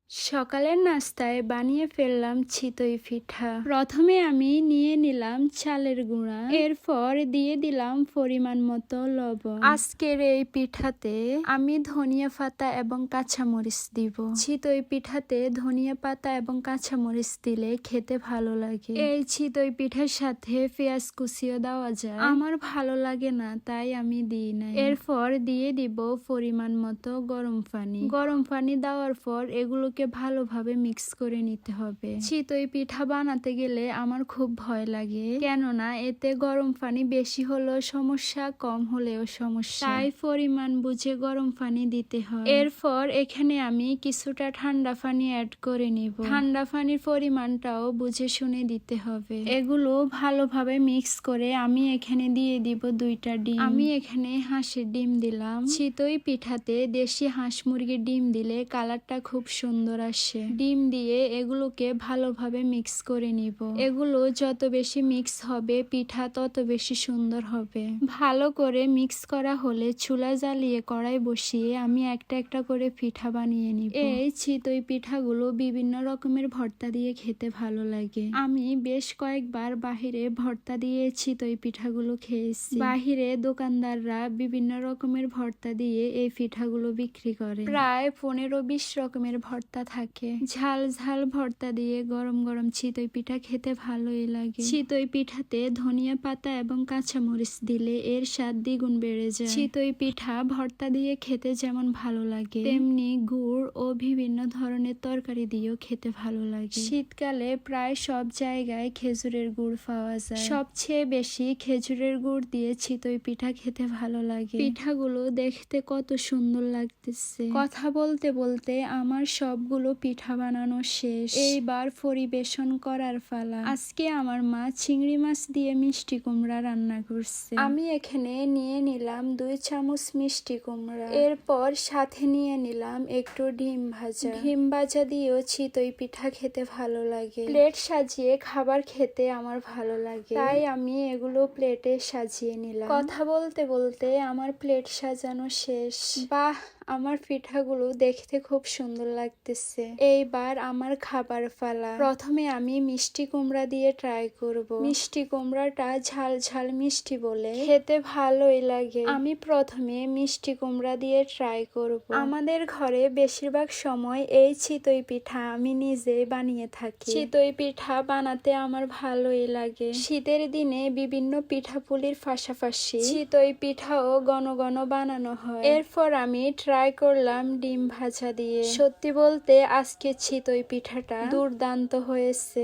সকালের নাস্তায় বানিয়ে ফেললাম চিতই পিঠা। প্রথমে আমি নিয়ে নিলাম চালের গুঁড়া, এরপর দিয়ে দিলাম পরিমাণ মতো লবণ। আজকের এই পিঠাতে আমি ধনিয়া পাতা এবং কাঁচামরিচ দিব। চিতই পিঠাতে ধনিয়া পাতা এবং কাঁচামরিচ দিলে খেতে ভালো লাগে। এই চিতই পিঠার সাথে পেঁয়াজ কুচিও দেওয়া যায়, আমার ভালো লাগে না তাই আমি দিই না। এরপর দিয়ে দিব পরিমাণ মতো গরম পানি। গরম পানি দেওয়ার পর এগুলোকে ভালোভাবে মিক্স করে নিতে হবে। চিতই পিঠা বানাতে গেলে আমার খুব ভয় লাগে, কেননা এতে গরম পানি বেশি হলেও সমস্যা, কম হলেও সমস্যা, তাই পরিমাণ বুঝে গরম পানি দিতে হয়। এরপর এখানে আমি কিছুটা ঠান্ডা পানি অ্যাড করে নিব। ঠান্ডা পানির পরিমাণটাও বুঝে শুনে দিতে হবে। এগুলো ভালোভাবে মিক্স করে আমি এখানে দিয়ে দিব 2টা ডিম। আমি এখানে হাঁসের ডিম দিলাম। চিতই পিঠাতে দেশি হাঁস মুরগির ডিম দিলে কালারটা খুব সুন্দর আসে। ডিম দিয়ে এগুলোকে ভালোভাবে মিক্স করে নিব। এগুলো যত বেশি মিক্স হবে পিঠা তত বেশি সুন্দর হবে। ভালো করে মিক্স করা হলে চুলা জ্বালিয়ে কড়াই বসিয়ে আমি একটা একটা করে পিঠা বানিয়ে নিব। এই চিতই পিঠাগুলো বিভিন্ন রকমের ভর্তা দিয়ে খেতে ভালো লাগে। আমি বেশ কয়েকবার বাহিরে ভর্তা দিয়ে চিতই পিঠাগুলো খেয়েছি। বাহিরে দোকানদাররা বিভিন্ন রকমের ভর্তা দিয়ে এই পিঠাগুলো বিক্রি করে। প্রায় 15-20 রকমের ভর্তা থাকে। ঝাল ঝাল ভর্তা দিয়ে গরম গরম চিতই পিঠা খেতে ভালোই লাগে। চিতই পিঠাতে ধনিয়া পাতা এবং কাঁচামরিচ দিলে এর স্বাদ দ্বিগুণ বেড়ে যায়। চিতই পিঠা ভর্তা দিয়ে খেতে যেমন ভালো লাগে, তেমনি গুড় ও বিভিন্ন ধরনের তরকারি দিয়েও খেতে ভালো লাগে। শীতকালে প্রায় সব জায়গায় খেজুরের গুড় পাওয়া যায়। সবচেয়ে বেশি খেজুরের গুড় দিয়ে চিতই পিঠা খেতে ভালো লাগে। পিঠাগুলো দেখতে কত সুন্দর লাগতেছে। কথা বলতে বলতে আমার সবগুলো পিঠা বানানো শেষ। এইবার পরিবেশন করার পালা। আজকে আমার মা চিংড়ি মাছ দিয়ে মিষ্টি কুমড়া রান্না করছে। আমি এখানে নিয়ে নিলাম 2 চামচ মিষ্টি কুমড়া। এরপর সাথে নিয়ে নিলাম একটু ডিম ভাজা। ডিম ভাজা দিয়েও চিতই পিঠা খেতে ভালো লাগে। প্লেট সাজিয়ে খাবার খেতে আমার ভালো লাগে, তাই আমি এগুলো প্লেটে সাজিয়ে নিলাম। কথা বলতে বলতে আমার প্লেট সাজানো শেষ। বাহ, আমার পিঠাগুলো দেখতে খুব সুন্দর লাগতেছে। এইবার আমার খাবার পালা। প্রথমে আমি মিষ্টি কুমড়া দিয়ে ট্রাই করব। মিষ্টি কুমড়াটা ঝাল ঝাল মিষ্টি বলে খেতে ভালোই লাগে। আমি প্রথমে মিষ্টি কুমড়া দিয়ে ট্রাই করব। আমাদের ঘরে বেশিরভাগ সময় এই চিতই পিঠা আমি নিজেই বানিয়ে থাকি। চিতই পিঠা বানাতে আমার ভালোই লাগে। শীতের দিনে বিভিন্ন পিঠাপুলির পাশাপাশি চিতই পিঠাও ঘন ঘন বানানো হয়। এরপর আমি ট্রাই করলাম ডিম ভাজা দিয়ে। সত্যি বলতে আজকে চিতই পিঠাটা দুর্দান্ত হয়েছে।